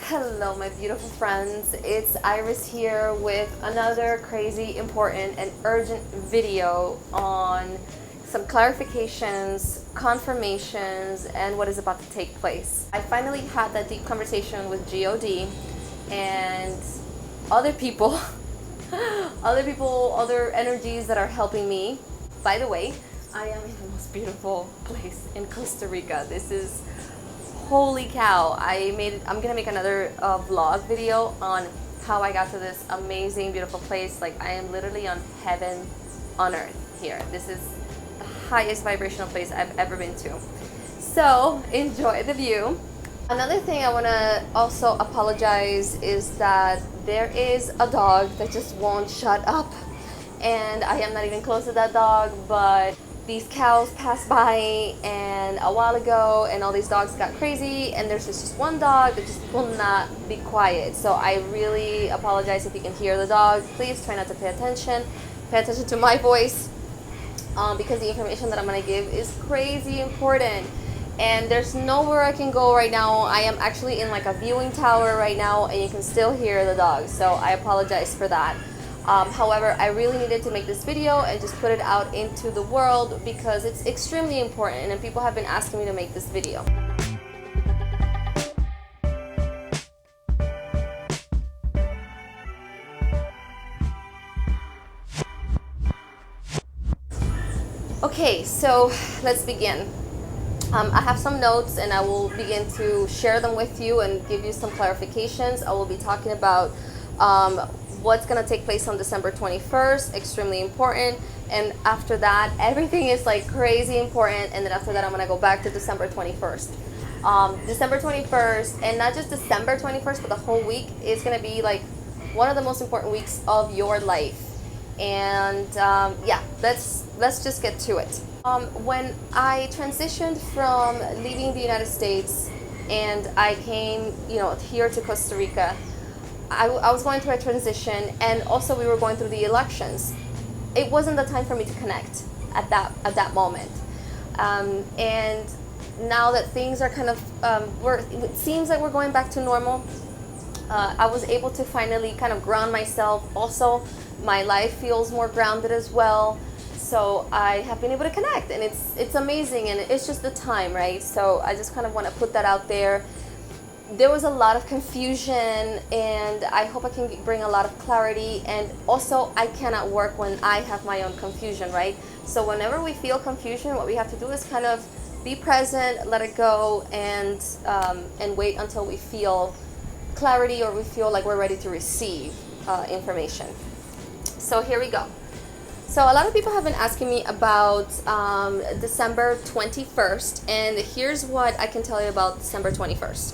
Hello my beautiful friends, it's Iris here with another crazy, important, and urgent video on some clarifications, confirmations, and what is about to take place. I finally had that deep conversation with Gooood and other people, other energies that are helping me. By the way, I am in the most beautiful place in Costa Rica. This is holy cow. I'm gonna make another vlog video on how I got to this amazing, beautiful place. Like, I am literally on heaven on earth here. This is the highest vibrational place I've ever been to. So enjoy the view. Another thing I want to also apologize is that there is a dog that just won't shut up, and I am not even close to that dog, but these cows passed by and a while ago, and all these dogs got crazy, and there's just one dog that just will not be quiet. So I really apologize if you can hear the dog. Please try not to pay attention to my voice, because the information that I'm going to give is crazy important, and there's nowhere I can go right now. I am actually in like a viewing tower right now, and you can still hear the dogs, so I apologize for that. However, I really needed to make this video and just put it out into the world because it's extremely important, and people have been asking me to make this video. Okay, so let's begin. I have some notes, and I will begin to share them with you and give you some clarifications. I will be talking about what's going to take place on December 21st, extremely important, and after that everything is like crazy important, and then after that I'm going to go back to December 21st. December 21st, and not just December 21st, but the whole week is going to be like one of the most important weeks of your life. And yeah, let's just get to it. When I transitioned from leaving the United States and I came, here to Costa Rica, I was going through a transition, and also we were going through the elections. It wasn't the time for me to connect at that moment. And now that things are kind of, it seems like we're going back to normal, I was able to finally kind of ground myself. Also, my life feels more grounded as well. So I have been able to connect, and it's amazing, and it's just the time, right? So I just kind of want to put that out there. There was a lot of confusion, and I hope I can bring a lot of clarity. And also, I cannot work when I have my own confusion, right? So whenever we feel confusion, what we have to do is kind of be present, let it go, and wait until we feel clarity, or we feel like we're ready to receive information. So here we go. So a lot of people have been asking me about December 21st, and here's what I can tell you about December 21st.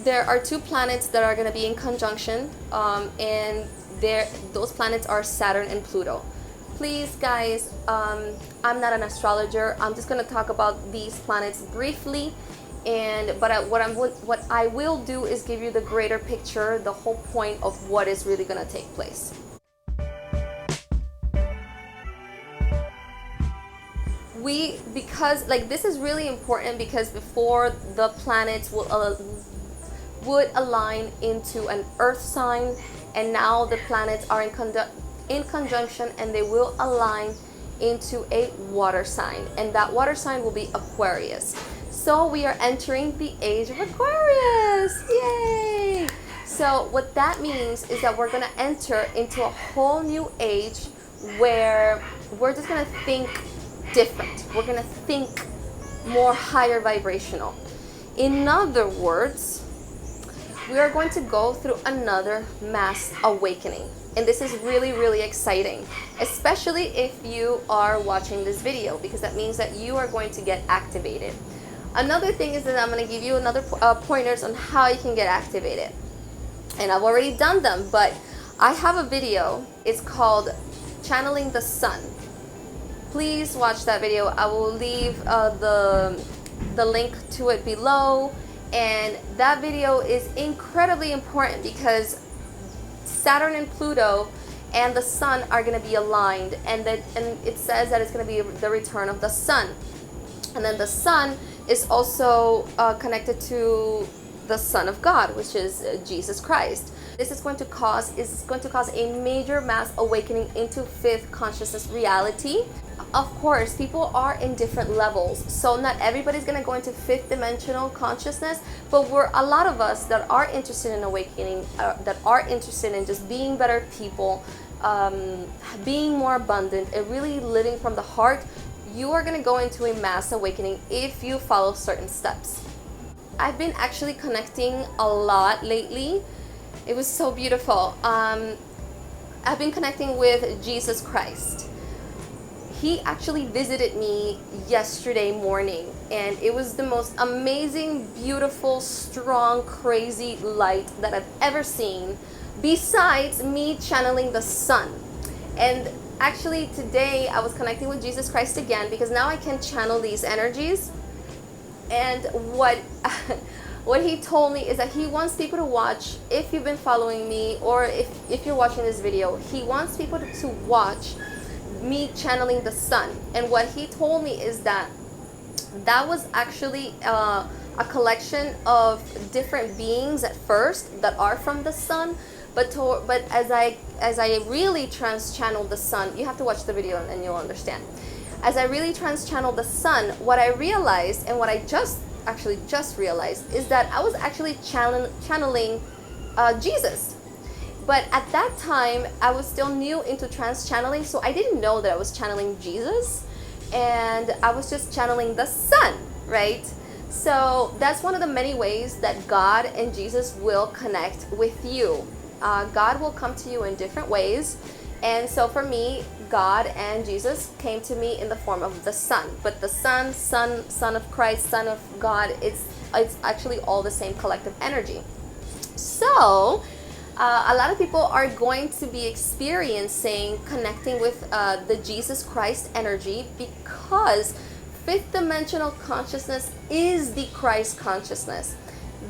There are two planets that are going to be in conjunction, and those planets are Saturn and Pluto. Please, guys, I'm not an astrologer. I'm just going to talk about these planets briefly, but what I will do is give you the greater picture, the whole point of what is really going to take place. Because this is really important, because before the planets would align into an earth sign, and now the planets are in conjunction, and they will align into a water sign, and that water sign will be Aquarius. So we are entering the age of Aquarius. Yay! So what that means is that we're going to enter into a whole new age where we're just going to think different. We're going to think more higher vibrational. In other words, we are going to go through another mass awakening. And this is really, really exciting, especially if you are watching this video, because that means that you are going to get activated. Another thing is that I'm going to give you another pointers on how you can get activated. And I've already done them, but I have a video. It's called Channeling the Sun. Please watch that video. I will leave the link to it below. And that video is incredibly important because Saturn and Pluto and the Sun are going to be aligned, and it says that it's going to be the return of the Sun. And then the Sun is also connected to the Son of God, which is Jesus Christ. This is going to cause a major mass awakening into fifth consciousness reality. Of course, people are in different levels, so not everybody's going to go into fifth dimensional consciousness, but we're a lot of us that are interested in awakening, that are interested in just being better people, being more abundant, and really living from the heart. You are going to go into a mass awakening if you follow certain steps. I've been actually connecting a lot lately. It was so beautiful. I've been connecting with Jesus Christ. He actually visited me yesterday morning, and it was the most amazing, beautiful, strong, crazy light that I've ever seen, besides me channeling the sun. And actually today I was connecting with Jesus Christ again, because now I can channel these energies. And what he told me is that he wants people to watch, if you've been following me, or if you're watching this video, he wants people to watch me channeling the sun. And what he told me is that was actually a collection of different beings at first that are from the sun, but as I really trans-channeled the sun, you have to watch the video and you'll understand. As I really trans-channeled the sun, what I realized, and what I just realized, is that I was actually channeling Jesus. But at that time, I was still new into trans-channeling, so I didn't know that I was channeling Jesus, and I was just channeling the sun, right? So that's one of the many ways that God and Jesus will connect with you. God will come to you in different ways. And so for me, God and Jesus came to me in the form of the sun. But the sun of Christ, Son of God, it's actually all the same collective energy. So a lot of people are going to be experiencing connecting with the Jesus Christ energy, because fifth dimensional consciousness is the Christ consciousness.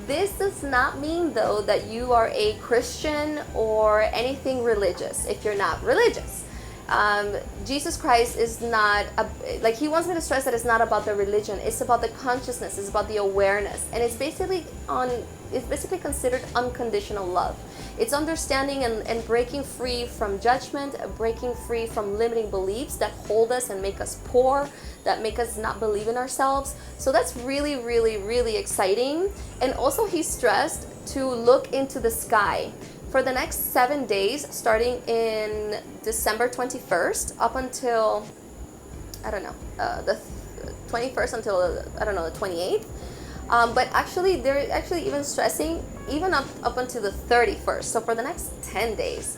This does not mean, though, that you are a Christian or anything religious if you're not religious. Jesus Christ is not, he wants me to stress that it's not about the religion, it's about the consciousness, it's about the awareness, and it's basically considered unconditional love. It's understanding and breaking free from judgment, breaking free from limiting beliefs that hold us and make us poor, that make us not believe in ourselves. So that's really, really, really exciting. And also he stressed to look into the sky. For the next 7 days, starting in December 21st up until, the 21st until, the 28th. But actually, they're actually even stressing even up until the 31st. So for the next 10 days,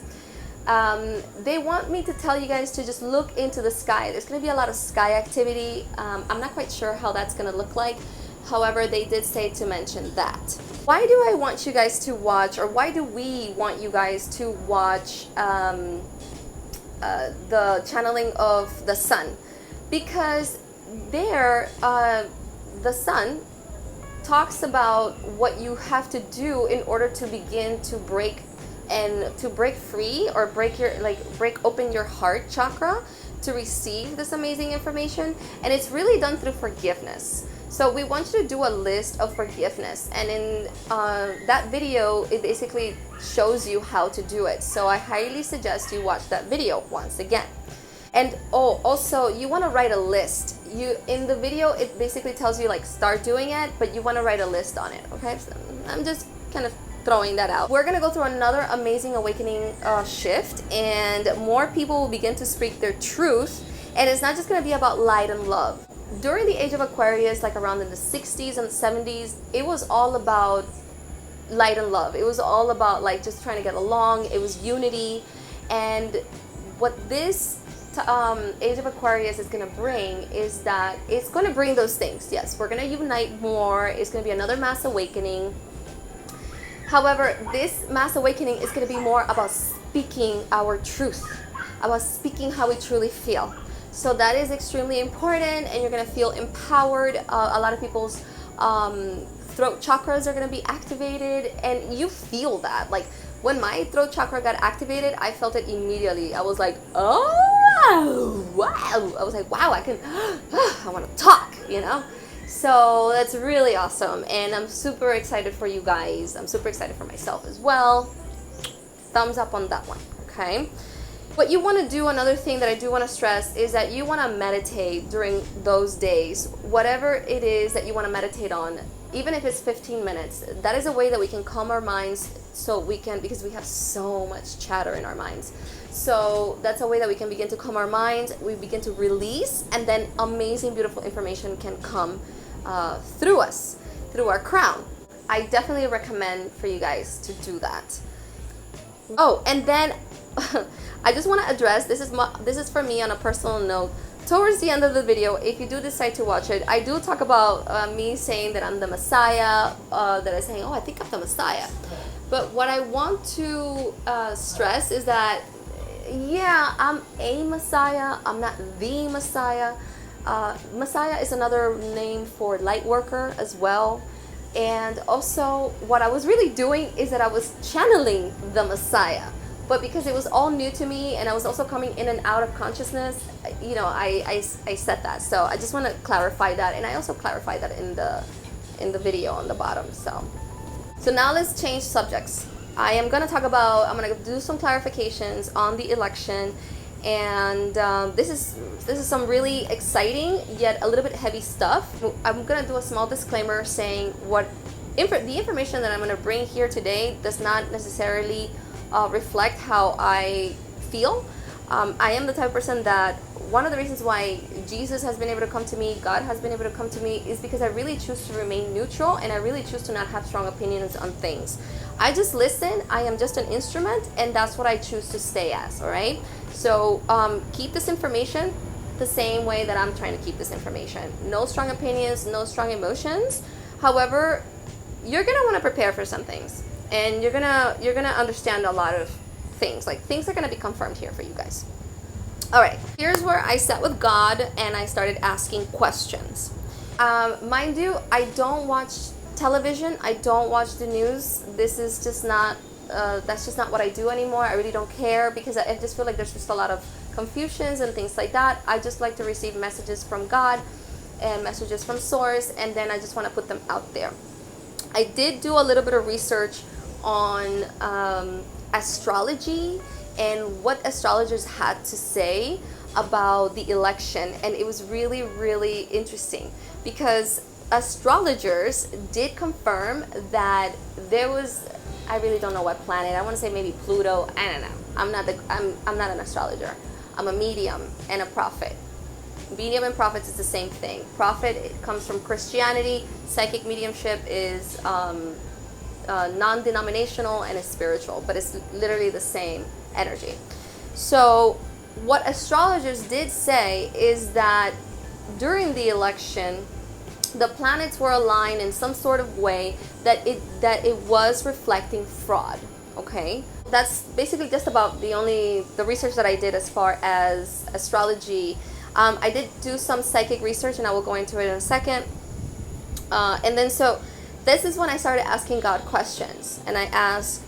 they want me to tell you guys to just look into the sky. There's going to be a lot of sky activity. I'm not quite sure how that's going to look like. However, they did say to mention that. Why do I want you guys to watch, or why do we want you guys to watch the channeling of the sun? Because there, the sun talks about what you have to do in order to begin to break free, or break open your heart chakra to receive this amazing information. And it's really done through forgiveness. So we want you to do a list of forgiveness, and in that video it basically shows you how to do it. So I highly suggest you watch that video once again. And also you want to write a list. In the video it basically tells you start doing it, but you want to write a list on it. Okay, so I'm just kind of throwing that out. We're gonna go through another amazing awakening shift, and more people will begin to speak their truth. And it's not just gonna be about light and love. During the age of Aquarius, around in the 60s and 70s, it was all about light and love. It was all about just trying to get along. It was unity. And what this age of Aquarius is going to bring is that it's going to bring those things. Yes, we're going to unite more. It's going to be another mass awakening. However, this mass awakening is going to be more about speaking our truth, about speaking how we truly feel. So that is extremely important, and you're going to feel empowered. A lot of people's throat chakras are going to be activated, and you feel that. When my throat chakra got activated, I felt it immediately. I was like, oh, wow. I was like, wow, I want to talk, So that's really awesome, and I'm super excited for you guys. I'm super excited for myself as well. Thumbs up on that one, okay? What you want to do, another thing that I do want to stress, is that you want to meditate during those days. Whatever it is that you want to meditate on, even if it's 15 minutes, that is a way that we can calm our minds, so we can, because we have so much chatter in our minds. So that's a way that we can begin to calm our minds, we begin to release, and then amazing, beautiful information can come through us, through our crown. I definitely recommend for you guys to do that. Oh, and then I just want to address, this is for me on a personal note. Towards the end of the video, if you do decide to watch it, I do talk about me saying that I'm the Messiah, that I'm saying, oh, I think I'm the Messiah. But what I want to stress is that, yeah, I'm a Messiah. I'm not the Messiah. Messiah is another name for light worker as well. And also, what I was really doing is that I was channeling the Messiah. But because it was all new to me, and I was also coming in and out of consciousness, you know, I said that. So I just want to clarify that, and I also clarified that in the video on the bottom. So now let's change subjects. I'm going to do some clarifications on the election, and this is some really exciting yet a little bit heavy stuff. I'm going to do a small disclaimer saying the information that I'm going to bring here today does not necessarily reflect how I feel. I am the type of person that one of the reasons why Jesus has been able to come to me, God has been able to come to me, is because I really choose to remain neutral, and I really choose to not have strong opinions on things. I just listen. I am just an instrument, and that's what I choose to stay as, all right? So keep this information the same way that I'm trying to keep this information. No strong opinions, no strong emotions. However, you're going to want to prepare for some things, and you're gonna understand a lot of things. Like, things are going to be confirmed here for you guys. All right, here's where I sat with God and I started asking questions. Mind you, I don't watch television. I don't watch the news. This is just not, that's just not what I do anymore. I really don't care, because I just feel like there's just a lot of confusions and things like that. I just like to receive messages from God and messages from source, and then I just want to put them out there. I did do a little bit of research on astrology and what astrologers had to say about the election, and it was really, really interesting, because astrologers did confirm that there was, I really don't know what planet, I want to say maybe Pluto, I don't know. I'm not an astrologer. I'm a medium and a prophet. Medium and prophets is the same thing. Prophet, it comes from Christianity. Psychic mediumship is non-denominational and is spiritual, but it's literally the same energy. So what astrologers did say is that during the election, the planets were aligned in some sort of way that it was reflecting fraud. Okay, that's basically just about the research that I did as far as astrology. I did do some psychic research, and I will go into it in a second. And then so this is when I started asking God questions, and I asked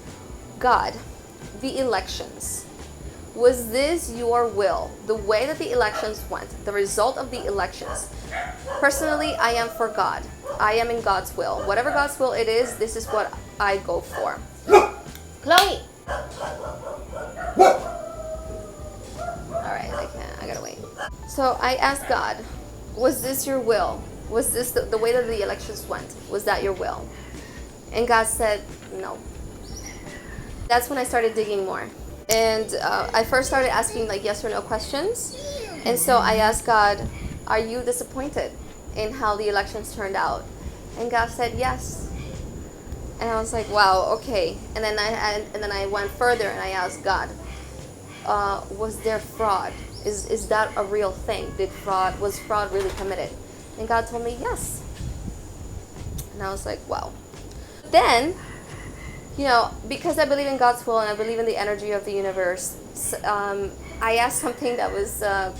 God, the elections, was this your will? The way that the elections went, the result of the elections. Personally, I am for God. I am in God's will. Whatever God's will it is, this is what I go for. Chloe! Alright, I gotta wait. So I asked God, was this your will? Was this the way that the elections went? Was that your will? And God said, no. That's when I started digging more. And I first started asking like yes or no questions. And so I asked God, are you disappointed in how the elections turned out? And God said yes. And I was like, wow, okay. And then I went further and I asked God, was there fraud? Is that a real thing? Was fraud really committed? And God told me yes. And I was like, wow. Then, you know, because I believe in God's will and I believe in the energy of the universe, I asked something that was, I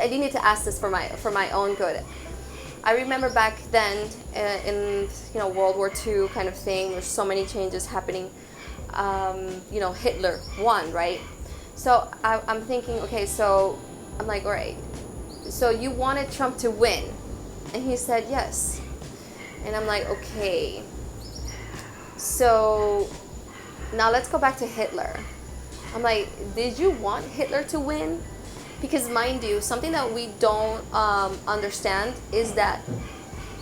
needed to ask this for my own good. I remember back then in World War II kind of thing, there's so many changes happening. Hitler won, right? So I'm thinking, okay, so I'm like, all right, so you wanted Trump to win, And he said, yes. And I'm like, okay. So now let's go back to Hitler. I'm like, did you want Hitler to win? Because mind you, something that we don't understand is that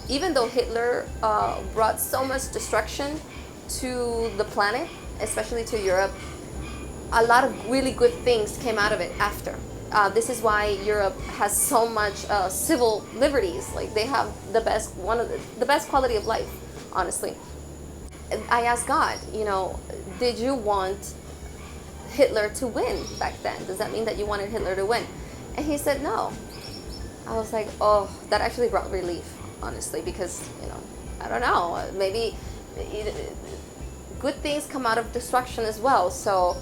even though Hitler brought so much destruction to the planet, especially to Europe, a lot of really good things came out of it after. This is why Europe has so much civil liberties. Like they have one of the best quality of life, honestly. I asked God, did you want Hitler to win back then? Does that mean that you wanted Hitler to win? And he said no. I was like, oh, that actually brought relief, honestly, because, I don't know, maybe good things come out of destruction as well. So,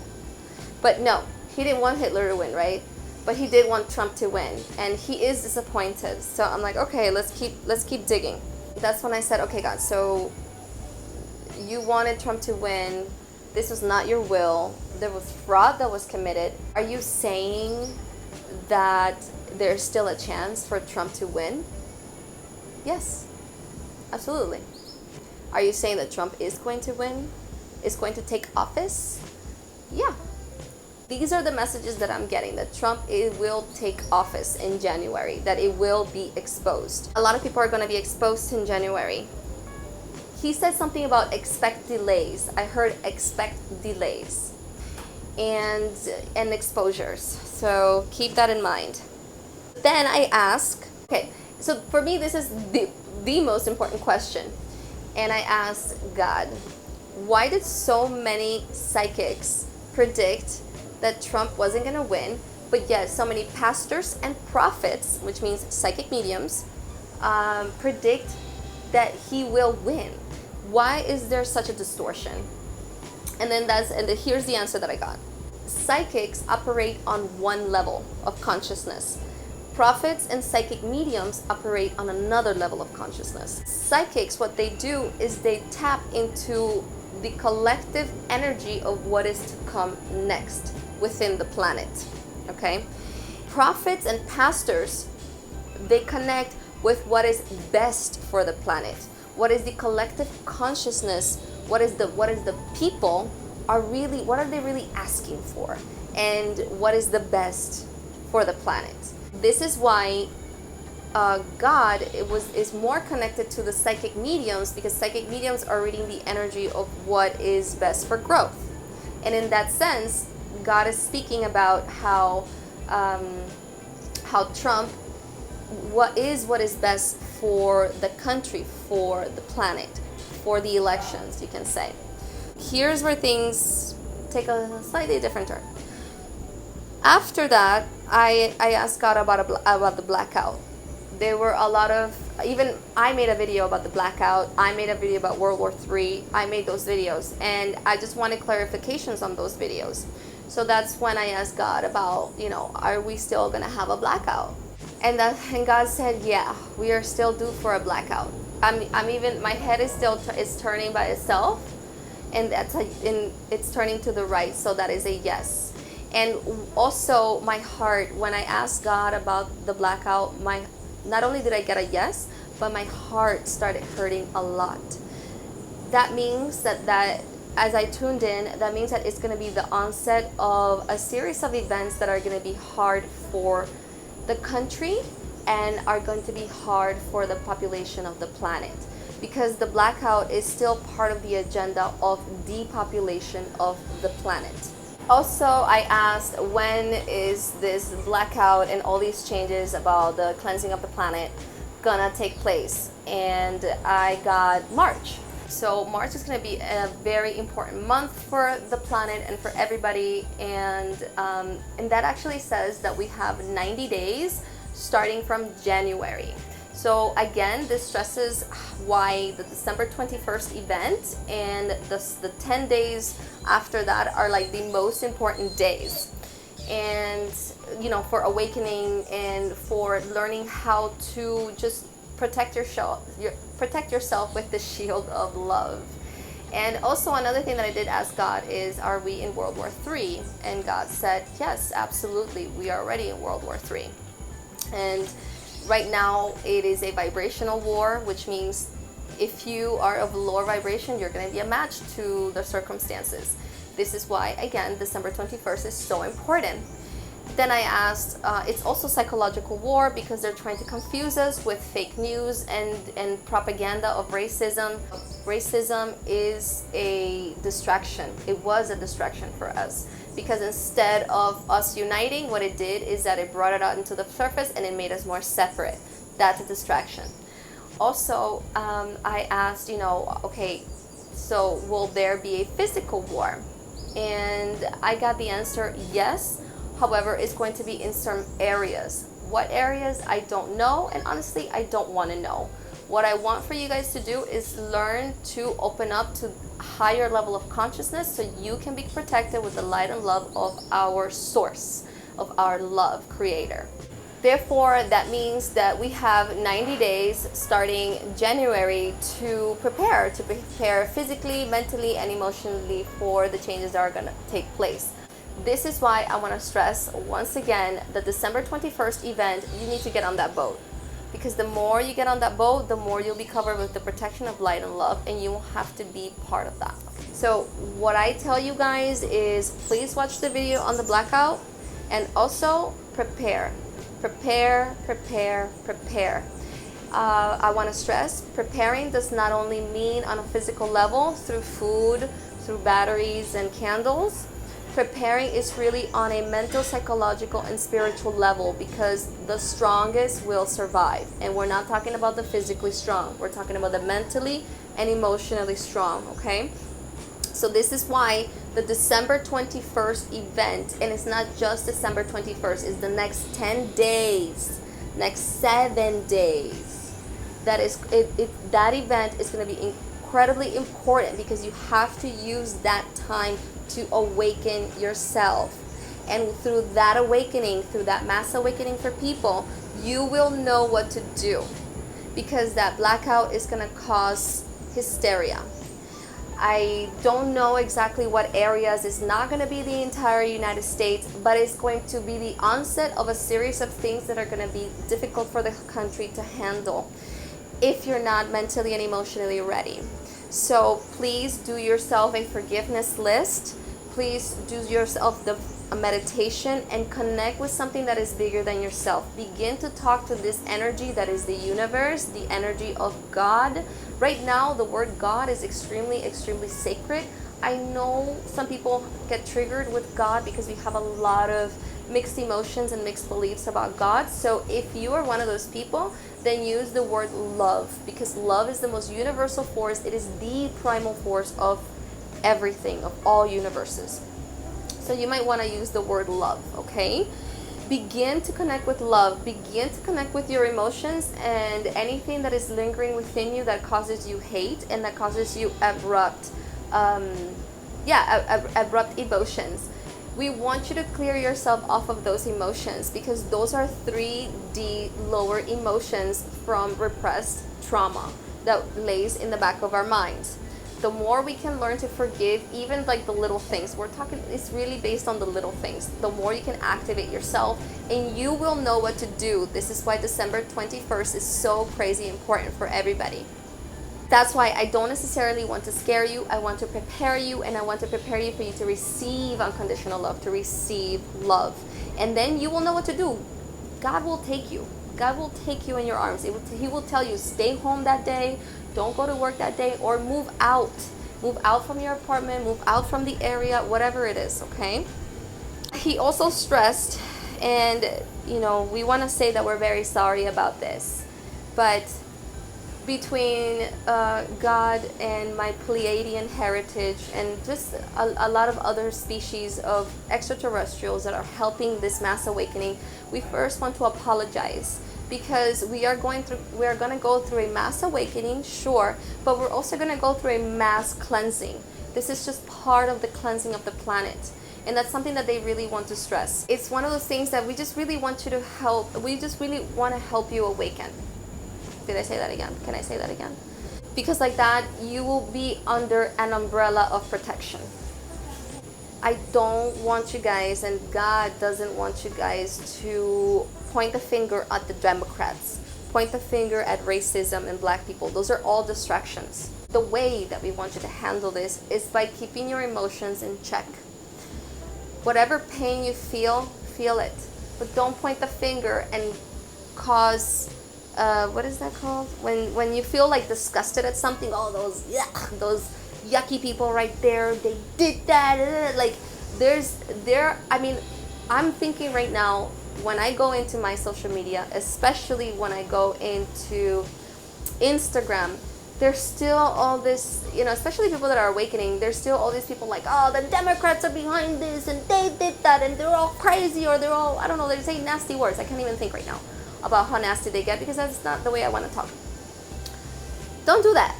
but no, he didn't want Hitler to win, right? But he did want Trump to win, and he is disappointed. So I'm like, okay, let's keep digging. That's when I said, okay, God, so you wanted Trump to win. This was not your will. There was fraud that was committed. Are you saying that there's still a chance for Trump to win? Yes, absolutely. Are you saying that Trump is going to win? Is going to take office? Yeah. These are the messages that I'm getting, that Trump will take office in January, that it will be exposed. A lot of people are going to be exposed in January. He said something about expect delays. I heard expect delays and exposures. So keep that in mind. Then I ask, okay, so for me this is the most important question. And I asked God, why did so many psychics predict that Trump wasn't going to win, but yet so many pastors and prophets, which means psychic mediums, predict that he will win? Why is there such a distortion? And here's the answer that I got. Psychics operate on one level of consciousness. Prophets and psychic mediums operate on another level of consciousness. Psychics, what they do is they tap into the collective energy of what is to come next within the planet, okay? Prophets and pastors, they connect with what is best for the planet. What is the collective consciousness? What is the people what are they really asking for? And what is the best for the planet? This is why God is more connected to the psychic mediums, because psychic mediums are reading the energy of what is best for growth. And in that sense, God is speaking about how Trump, what is best for the country, for the planet, for the elections, you can say. Here's where things take a slightly different turn. After that, I asked God about the blackout. There were a lot of, even I made a video about the blackout. I made a video about World War III. I made those videos, and I just wanted clarifications on those videos. So that's when I asked God about, are we still gonna have a blackout? And God said, yeah, we are still due for a blackout. I'm even, my head is still is turning by itself, and it's turning to the right. So that is a yes. And also my heart, when I asked God about the blackout, not only did I get a yes, but my heart started hurting a lot. That means that as I tuned in, that means that it's going to be the onset of a series of events that are going to be hard for the country and are going to be hard for the population of the planet, because the blackout is still part of the agenda of depopulation of the planet. Also, I asked, when is this blackout and all these changes about the cleansing of the planet gonna take place? And I got March. So March is going to be a very important month for the planet and for everybody, and that actually says that we have 90 days starting from January. So again, this stresses why the December 21st event and the 10 days after that are like the most important days. And for awakening and for learning how to just protect yourself with the shield of love. And also another thing that I did ask God is, are we in World War III? And God said, yes, absolutely, we are already in World War III. And Right now, it is a vibrational war, which means if you are of lower vibration, you're going to be a match to the circumstances. This is why, again, December 21st is so important. Then I asked, it's also psychological war because they're trying to confuse us with fake news and propaganda of racism. Racism is a distraction. It was a distraction for us because instead of us uniting, what it did is that it brought it out into the surface and it made us more separate. That's a distraction. Also, I asked, okay, so will there be a physical war? And I got the answer, yes. However, it's going to be in some areas. What areas, I don't know, and honestly, I don't want to know. What I want for you guys to do is learn to open up to a higher level of consciousness so you can be protected with the light and love of our source, of our love creator. Therefore, that means that we have 90 days starting January to prepare physically, mentally, and emotionally for the changes that are going to take place. This is why I want to stress once again the December 21st event, you need to get on that boat. Because the more you get on that boat, the more you'll be covered with the protection of light and love, and you will have to be part of that. So what I tell you guys is please watch the video on the blackout and also prepare. Prepare. I want to stress, preparing does not only mean on a physical level through food, through batteries and candles. Preparing is really on a mental, psychological, and spiritual level because the strongest will survive. And we're not talking about the physically strong. We're talking about the mentally and emotionally strong, okay? So this is why the December 21st event, and it's not just December 21st, it's the next 10 days, next 7 days. That event is going to be incredibly important because you have to use that time to awaken yourself. And through that awakening, through that mass awakening for people, you will know what to do because that blackout is going to cause hysteria. I don't know exactly what areas. It's not going to be the entire United States, but it's going to be the onset of a series of things that are going to be difficult for the country to handle if you're not mentally and emotionally ready. So please do yourself a forgiveness list. Please do yourself a meditation and connect with something that is bigger than yourself. Begin to talk to this energy that is the universe, the energy of God. Right now, the word God is extremely, extremely sacred. I know some people get triggered with God because we have a lot of mixed emotions and mixed beliefs about God. So if you are one of those people, then use the word love because love is the most universal force. It is the primal force of everything, of all universes. So you might want to use the word love, okay? Begin to connect with love. Begin to connect with your emotions and anything that is lingering within you that causes you hate and that causes you abrupt emotions. We want you to clear yourself off of those emotions because those are 3D lower emotions from repressed trauma that lays in the back of our minds. The more we can learn to forgive, even like the little things, it's really based on the little things. The more you can activate yourself and you will know what to do. This is why December 21st is so crazy important for everybody. That's why I don't necessarily want to scare you. I want to prepare you, and I want to prepare you for you to receive unconditional love, to receive love. And then you will know what to do. God will take you. God will take you in your arms. He will tell you, stay home that day, don't go to work that day, or move out. Move out from your apartment, move out from the area, whatever it is, okay? He also stressed, and we want to say that we're very sorry about this, but between God and my Pleiadian heritage and just a lot of other species of extraterrestrials that are helping this mass awakening, we first want to apologize because we are going to go through a mass awakening, sure, but we're also going to go through a mass cleansing. This is just part of the cleansing of the planet. And that's something that they really want to stress. It's one of those things that we just really want you to help. We just really want to help you awaken. Did I say that again? Can I say that again? Because like that, you will be under an umbrella of protection. I don't want you guys, and God doesn't want you guys to point the finger at the Democrats, point the finger at racism and black people. Those are all distractions. The way that we want you to handle this is by keeping your emotions in check. Whatever pain you feel it. But don't point the finger and cause, what is that called? When you feel like disgusted at something, oh, those yucky people right there, they did that. Like, I'm thinking right now, when I go into my social media, especially when I go into Instagram, there's still all this, especially people that are awakening, there's still all these people like, oh, the Democrats are behind this, and they did that, and they're all crazy, or they're all, I don't know, they say nasty words. I can't even think right now about how nasty they get, because that's not the way I want to talk. Don't do that.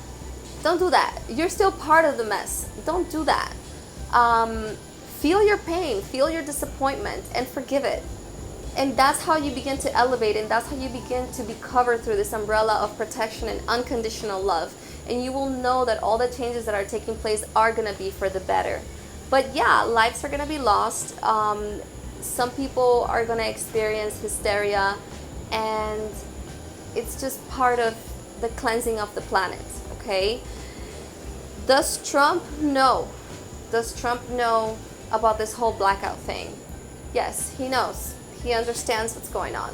Don't do that. You're still part of the mess. Don't do that. Feel your pain, feel your disappointment, and forgive it. And that's how you begin to elevate, and that's how you begin to be covered through this umbrella of protection and unconditional love. And you will know that all the changes that are taking place are going to be for the better. But yeah, lives are going to be lost. Some people are going to experience hysteria, and it's just part of the cleansing of the planet, okay? Does Trump know? Does Trump know about this whole blackout thing? Yes, he knows. He understands what's going on.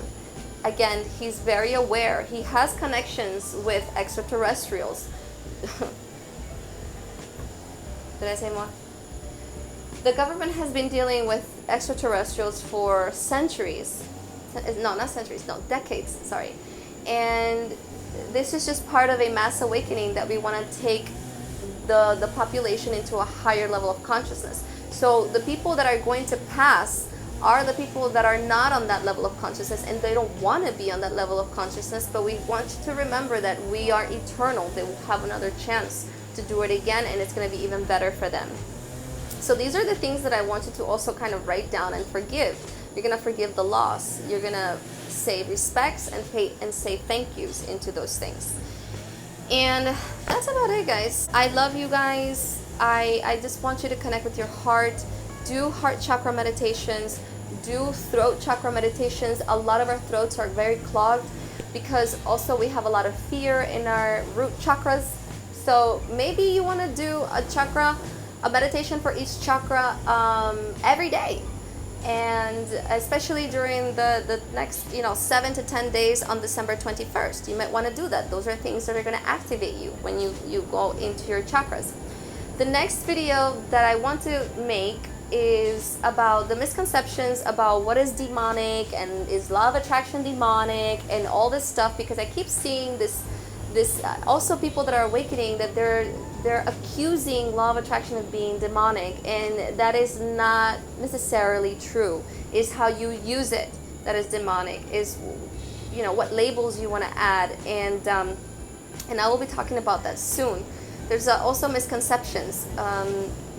Again, he's very aware. He has connections with extraterrestrials. Did I say more? The government has been dealing with extraterrestrials for centuries. No, not centuries, no, decades, sorry. And this is just part of a mass awakening that we want to take the population into a higher level of consciousness. So the people that are going to pass are the people that are not on that level of consciousness, and they don't want to be on that level of consciousness, but we want you to remember that we are eternal. They will have another chance to do it again, and it's going to be even better for them. So these are the things that I want you to also kind of write down and forgive. You're going to forgive the loss. You're going to say respects and pay and say thank yous into those things. And that's about it, guys. I love you guys. I just want you to connect with your heart. Do heart chakra meditations. Do throat chakra meditations. A lot of our throats are very clogged because also we have a lot of fear in our root chakras. So maybe you want to do a meditation for each chakra every day. And especially during the next 7 to 10 days on December 21st, you might want to do that. Those are things that are going to activate you when you go into your chakras. The next video that I want to make is about the misconceptions about what is demonic and is law of attraction demonic and all this stuff, because I keep seeing this also people that are awakening that they're accusing law of attraction of being demonic, and that is not necessarily true. It's how you use it that is demonic, is what labels you want to add, and I will be talking about that soon. There's also misconceptions.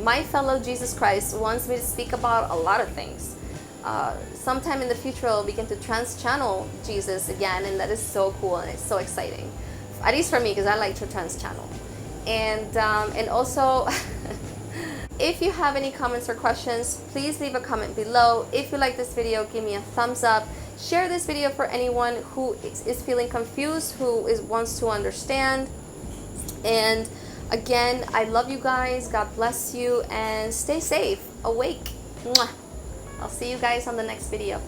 My fellow Jesus Christ wants me to speak about a lot of things. Sometime in the future I'll begin to trans-channel Jesus again, and that is so cool and it's so exciting. At least for me, because I like to trans-channel. And also, if you have any comments or questions, please leave a comment below. If you like this video, give me a thumbs up. Share this video for anyone who is feeling confused, who wants to understand. And again, I love you guys. God bless you, and stay safe. Awake. Mwah. I'll see you guys on the next video.